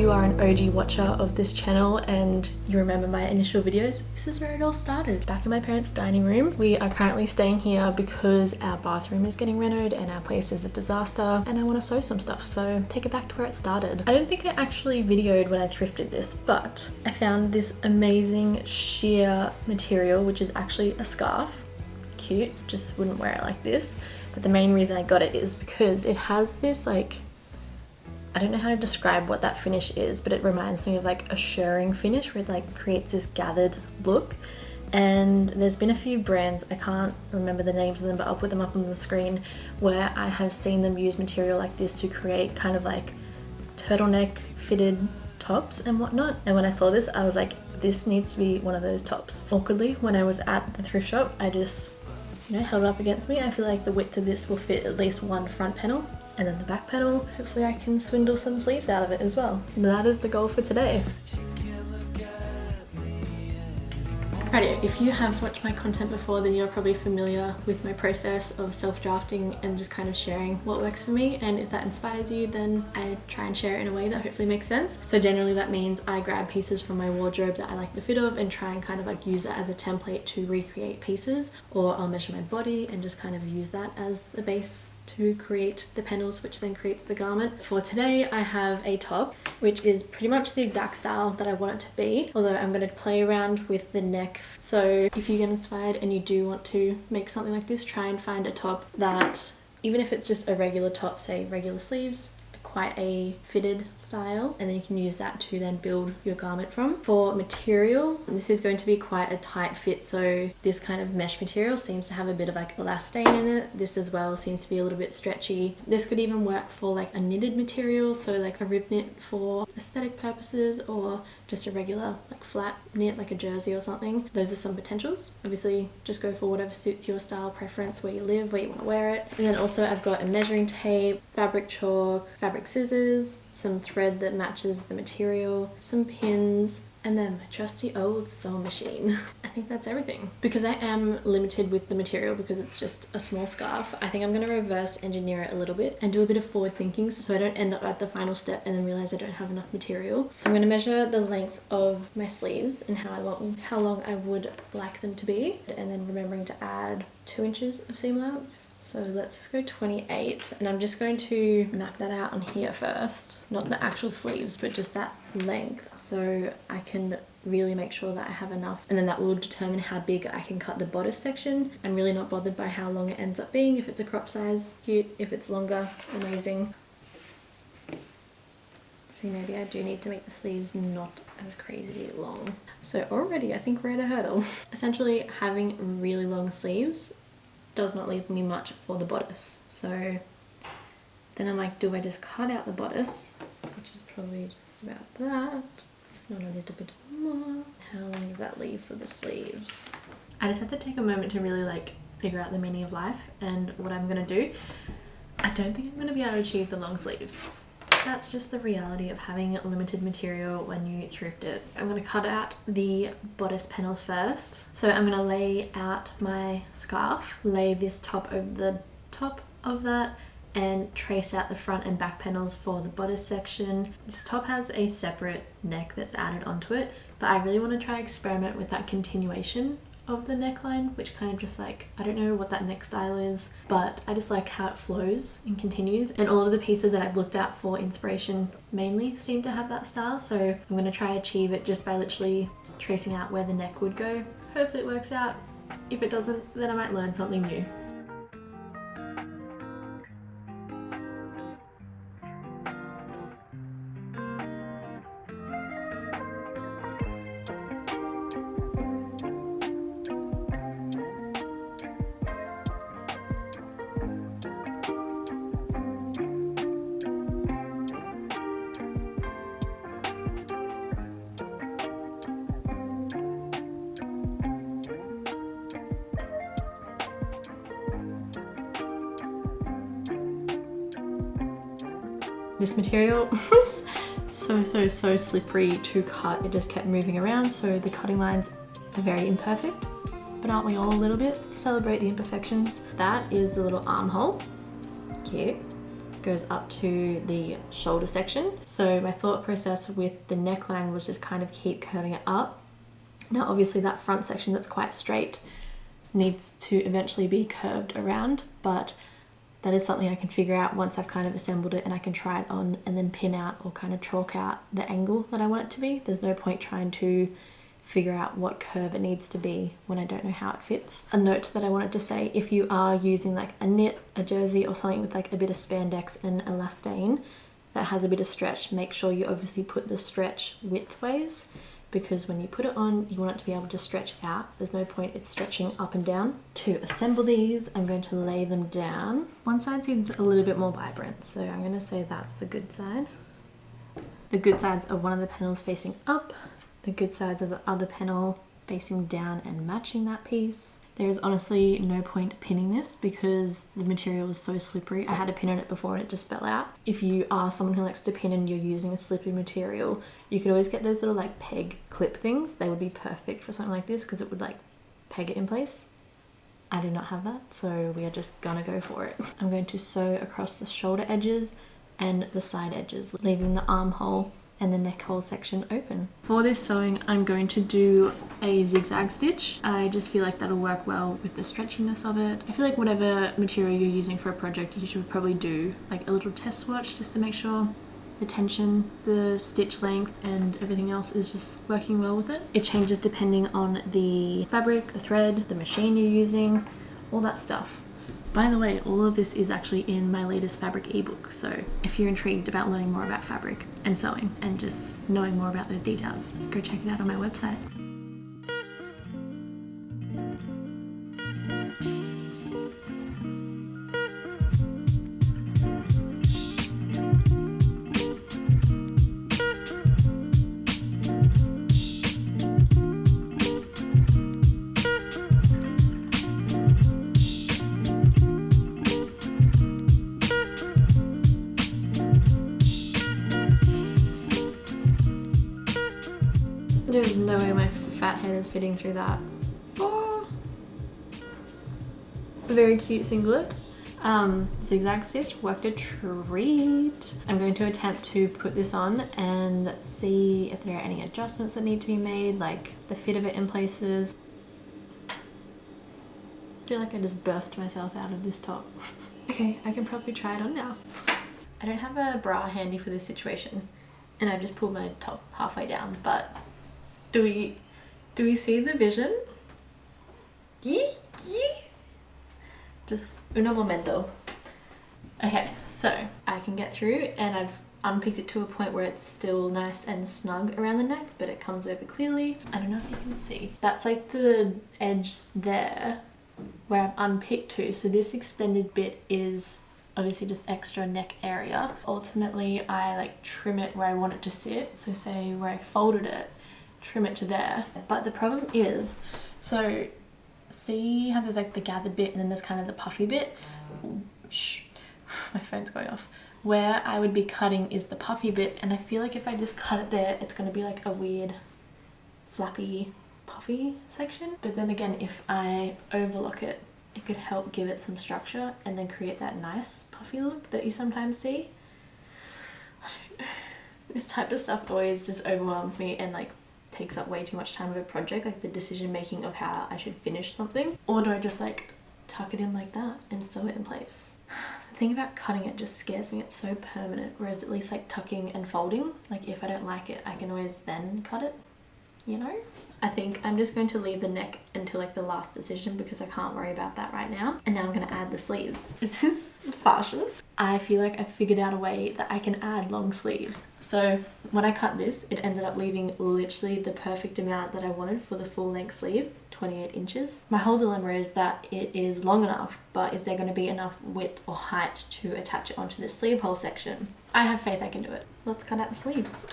you are an OG watcher of this channel and you remember my initial videos, this is where it all started. Back in my parents' dining room. We are currently staying here because our bathroom is getting renovated and our place is a disaster and I want to sew some stuff, so take it back to where it started. I don't think I actually videoed when I thrifted this, but I found this amazing sheer material, which is actually a scarf. Cute, just wouldn't wear it like this. But the main reason I got it is because it has this like, I don't know how to describe what that finish is, but it reminds me of like a shirring finish where it like creates this gathered look. And there's been a few brands, I can't remember the names of them, but I'll put them up on the screen, where I have seen them use material like this to create kind of like turtleneck fitted tops and whatnot. And when I saw this, I was like, this needs to be one of those tops. Awkwardly, when I was at the thrift shop, I just, held it up against me. I feel like the width of this will fit at least one front panel. And then the back panel, hopefully I can swindle some sleeves out of it as well. And that is the goal for today. Alrighty, if you have watched my content before, then you're probably familiar with my process of self-drafting and just kind of sharing what works for me. And if that inspires you, then I try and share it in a way that hopefully makes sense. So generally that means I grab pieces from my wardrobe that I like the fit of and try and kind of like use that as a template to recreate pieces, or I'll measure my body and just kind of use that as the base to create the panels, which then creates the garment. For today, I have a top, which is pretty much the exact style that I want it to be, although I'm going to play around with the neck. So if you get inspired and you do want to make something like this, try and find a top that, even if it's just a regular top, say regular sleeves, quite a fitted style, and then you can use that to then build your garment from. For material, this is going to be quite a tight fit, so this kind of mesh material seems to have a bit of like elastane in it. This as well seems to be a little bit stretchy. This could even work for like a knitted material, so like a rib knit for aesthetic purposes, or just a regular like flat knit like a jersey or something. Those are some potentials. Obviously just go for whatever suits your style preference, where you live, where you want to wear it. And then also I've got a measuring tape, fabric chalk, fabric scissors, some thread that matches the material, some pins, and then my trusty old sewing machine. I think that's everything. Because I am limited with the material because it's just a small scarf, I think I'm going to reverse engineer it a little bit and do a bit of forward thinking so I don't end up at the final step and then realize I don't have enough material. So I'm going to measure the length of my sleeves and how long I would like them to be, and then remembering to add 2 inches of seam allowance. So let's just go 28, and I'm just going to map that out on here first, not the actual sleeves but just that length, so I can really make sure that I have enough, and then that will determine how big I can cut the bodice section. I'm really not bothered by how long it ends up being. If it's a crop size, cute. If it's longer, amazing. See, maybe I do need to make the sleeves not as crazy long. So already I think we're at a hurdle. Essentially, having really long sleeves does not leave me much for the bodice. So then I'm like, do I just cut out the bodice, which is probably just about that, if not a little bit more. How long does that leave for the sleeves? I just had to take a moment to really like figure out the meaning of life and what I'm gonna do. I don't think I'm gonna be able to achieve the long sleeves. That's just the reality of having limited material when you thrift it. I'm going to cut out the bodice panels first. So I'm going to lay out my scarf, lay this top over the top of that, and trace out the front and back panels for the bodice section. This top has a separate neck that's added onto it, but I really want to try experiment with that continuation of the neckline, which kind of just like, I don't know what that neck style is, but I just like how it flows and continues, and all of the pieces that I've looked at for inspiration mainly seem to have that style. So I'm going to try achieve it just by literally tracing out where the neck would go. Hopefully it works out. If it doesn't, then I might learn something new. This material was so slippery to cut. It just kept moving around, so the cutting lines are very imperfect, but aren't we all a little bit? Celebrate the imperfections. That is the little armhole. Cute. goes up to the shoulder section. So my thought process with the neckline was just kind of keep curving it up. Now obviously that front section that's quite straight needs to eventually be curved around, but that is something I can figure out once I've kind of assembled it and I can try it on and then pin out or kind of chalk out the angle that I want it to be. There's no point trying to figure out what curve it needs to be when I don't know how it fits. A note that I wanted to say, if you are using like a knit, a jersey or something with like a bit of spandex and elastane that has a bit of stretch, make sure you obviously put the stretch widthways, because when you put it on you want it to be able to stretch out. There's no point it's stretching up and down. To assemble these, I'm going to lay them down. One side seems a little bit more vibrant, so I'm going to say that's the good side. The good sides of one of the panels facing up, the good sides of the other panel facing down and matching that piece. There is honestly no point pinning this because the material is so slippery. I had to pin on it before and it just fell out. If you are someone who likes to pin and you're using a slippery material, you could always get those little like peg clip things. They would be perfect for something like this because it would like peg it in place. I do not have that, so we are just gonna go for it. I'm going to sew across the shoulder edges and the side edges, leaving the armhole and the neck hole section open. For this sewing, I'm going to do a zigzag stitch. I just feel like that'll work well with the stretchiness of it. I feel like whatever material you're using for a project, you should probably do like a little test swatch just to make sure the tension, the stitch length and everything else is just working well with it. It changes depending on the fabric, the thread, the machine you're using, all that stuff. By the way, all of this is actually in my latest fabric ebook, so if you're intrigued about learning more about fabric and sewing and just knowing more about those details, go check it out on my website. There is no way my fat head is fitting through that. Oh. Very cute singlet. Zigzag stitch worked a treat. I'm going to attempt to put this on and see if there are any adjustments that need to be made, like the fit of it in places. I feel like I just birthed myself out of this top. Okay, I can probably try it on now. I don't have a bra handy for this situation and I just pulled my top halfway down, but do we see the vision? Yee. Just uno momento. Okay, so I can get through and I've unpicked it to a point where it's still nice and snug around the neck, but it comes over clearly. I don't know if you can see. That's like the edge there where I've unpicked to. So this extended bit is obviously just extra neck area. Ultimately, I like trim it where I want it to sit. So say where I folded it, trim it to there. But the problem is, so see how there's like the gathered bit and then there's kind of the puffy bit? Shh, my phone's going off. Where I would be cutting is the puffy bit, and I feel like if I just cut it there, it's gonna be like a weird flappy puffy section. But then again, if I overlock it, it could help give it some structure and then create that nice puffy look that you sometimes see. This type of stuff always just overwhelms me and like takes up way too much time of a project, like the decision making of how I should finish something. Or do I just like tuck it in like that and sew it in place? The thing about cutting it just scares me. It's so permanent, whereas at least like tucking and folding, like if I don't like it, I can always then cut it, you know? I think I'm just going to leave the neck until like the last decision because I can't worry about that right now. And now I'm going to add the sleeves. Is this fashion? I feel like I figured out a way that I can add long sleeves. So when I cut this, it ended up leaving literally the perfect amount that I wanted for the full length sleeve, 28 inches. My whole dilemma is that it is long enough, but is there going to be enough width or height to attach it onto the sleeve hole section? I have faith I can do it. Let's cut out the sleeves.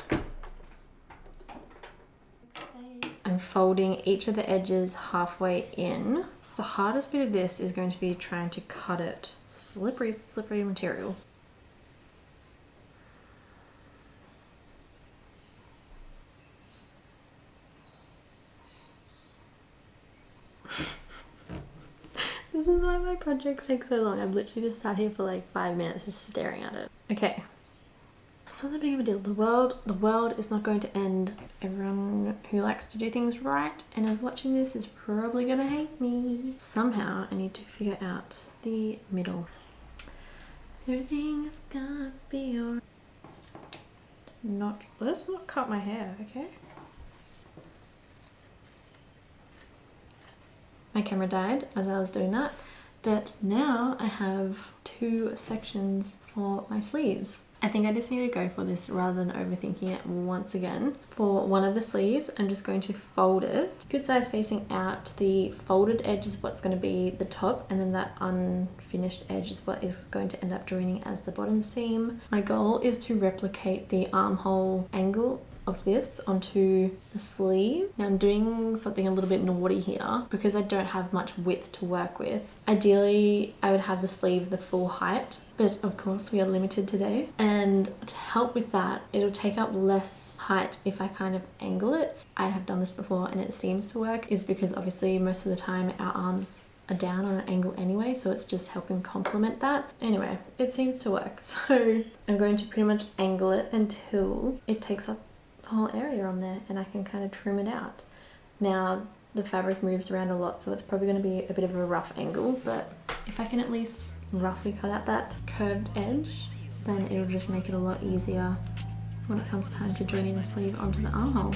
I'm folding each of the edges halfway in. The hardest bit of this is going to be trying to cut it. Slippery, slippery material. This This is why my projects take so long. I've literally just sat here for like 5 minutes just staring at it. Okay. It's not that big of a deal. The world is not going to end. Everyone who likes to do things right and is watching this is probably gonna hate me. Somehow I need to figure out the middle. Everything's gonna be alright. Let's not cut my hair, okay? My camera died as I was doing that, but now I have 2 sections for my sleeves. I think I just need to go for this rather than overthinking it once again. For one of the sleeves, I'm just going to fold it. Good size facing out. The folded edge is what's going to be the top, and then that unfinished edge is what is going to end up joining as the bottom seam. My goal is to replicate the armhole angle of this onto the sleeve. Now I'm doing something a little bit naughty here because I don't have much width to work with. Ideally, I would have the sleeve the full height, but of course we are limited today. And to help with that, it'll take up less height if I kind of angle it. I have done this before and it seems to work, is because obviously most of the time our arms are down on an angle anyway, so it's just helping complement that. Anyway, it seems to work. So I'm going to pretty much angle it until it takes up the whole area on there and I can kind of trim it out. Now the fabric moves around a lot, so it's probably going to be a bit of a rough angle, but if I can at least roughly cut out that curved edge, then it'll just make it a lot easier when it comes time to joining the sleeve onto the armhole.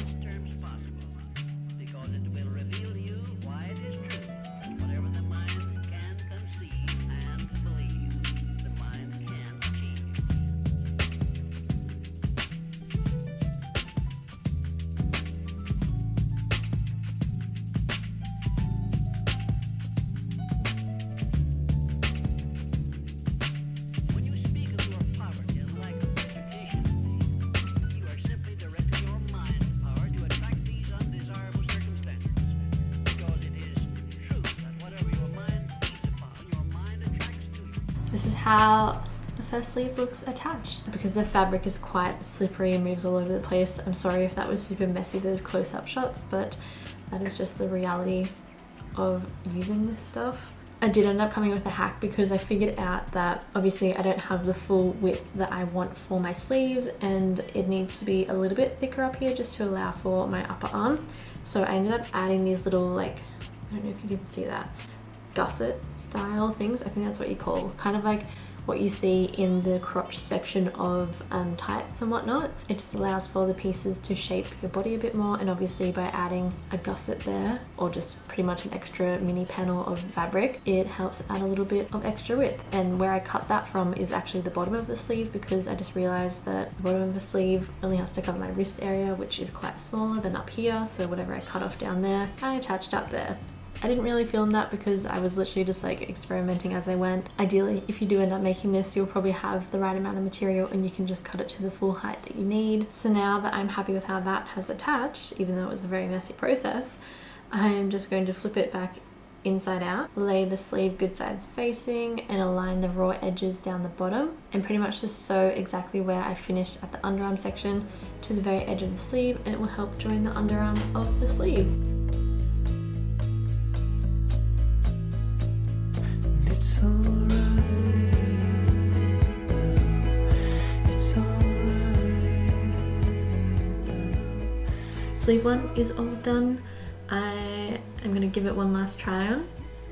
This is how the first sleeve looks attached. Because the fabric is quite slippery and moves all over the place, I'm sorry if that was super messy, those close-up shots, but that is just the reality of using this stuff. I did end up coming with a hack because I figured out that obviously I don't have the full width that I want for my sleeves, and it needs to be a little bit thicker up here just to allow for my upper arm. So I ended up adding these little, like, I don't know if you can see that, gusset style things. I think that's what you call, kind of like what you see in the crotch section of tights and whatnot. It just allows for the pieces to shape your body a bit more, and obviously by adding a gusset there, or just pretty much an extra mini panel of fabric, it helps add a little bit of extra width. And where I cut that from is actually the bottom of the sleeve, because I just realized that the bottom of the sleeve only has to cover my wrist area, which is quite smaller than up here, so whatever I cut off down there, I attached up there. I didn't really film that because I was literally just like experimenting as I went. Ideally, if you do end up making this, you'll probably have the right amount of material and you can just cut it to the full height that you need. So now that I'm happy with how that has attached, even though it was a very messy process, I am just going to flip it back inside out, lay the sleeve good sides facing, and align the raw edges down the bottom, and pretty much just sew exactly where I finished at the underarm section to the very edge of the sleeve, and it will help join the underarm of the sleeve. Sleeve one is all done. I am going to give it one last try on.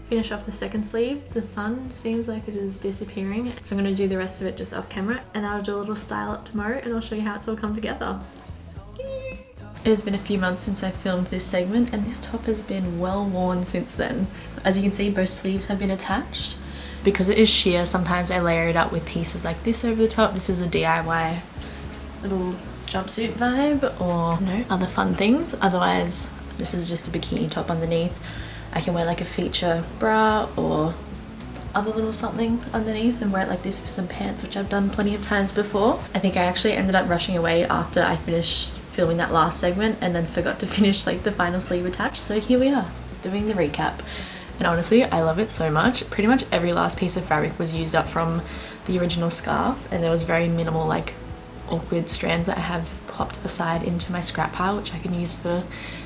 Finish off the second sleeve. The sun seems like it is disappearing, so I'm going to do the rest of it just off camera, and I'll do a little style up tomorrow and I'll show you how it's all come together. It has been a few months since I filmed this segment, and this top has been well worn since then. As you can see, both sleeves have been attached. Because it is sheer, sometimes I layer it up with pieces like this over the top. This is a DIY little jumpsuit vibe, or other fun things. Otherwise, this is just a bikini top underneath. I can wear like a feature bra or other little something underneath and wear it like this with some pants, which I've done plenty of times before. I think I actually ended up rushing away after I finished filming that last segment and then forgot to finish like the final sleeve attached. So here we are, doing the recap. And honestly, I love it so much. Pretty much every last piece of fabric was used up from the original scarf, and there was very minimal like awkward strands that I have popped aside into my scrap pile, which I can use for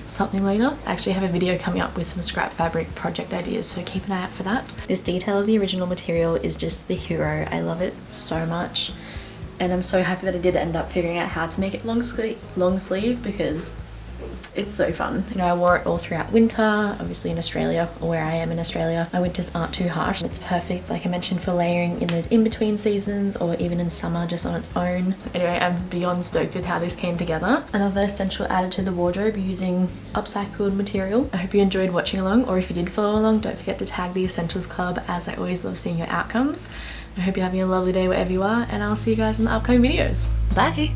something later. I actually have a video coming up with some scrap fabric project ideas, so keep an eye out for that. This detail of the original material is just the hero. I love it so much, and I'm so happy that I did end up figuring out how to make it long sleeve because it's so fun. You know, I wore it all throughout winter, obviously in Australia, or where I am in Australia. My winters aren't too harsh. It's perfect, like I mentioned, for layering in those in-between seasons or even in summer just on its own. Anyway, I'm beyond stoked with how this came together. Another essential added to the wardrobe using upcycled material. I hope you enjoyed watching along, or if you did follow along, don't forget to tag the Essentials Club, as I always love seeing your outcomes. I hope you're having a lovely day wherever you are, and I'll see you guys in the upcoming videos. Bye!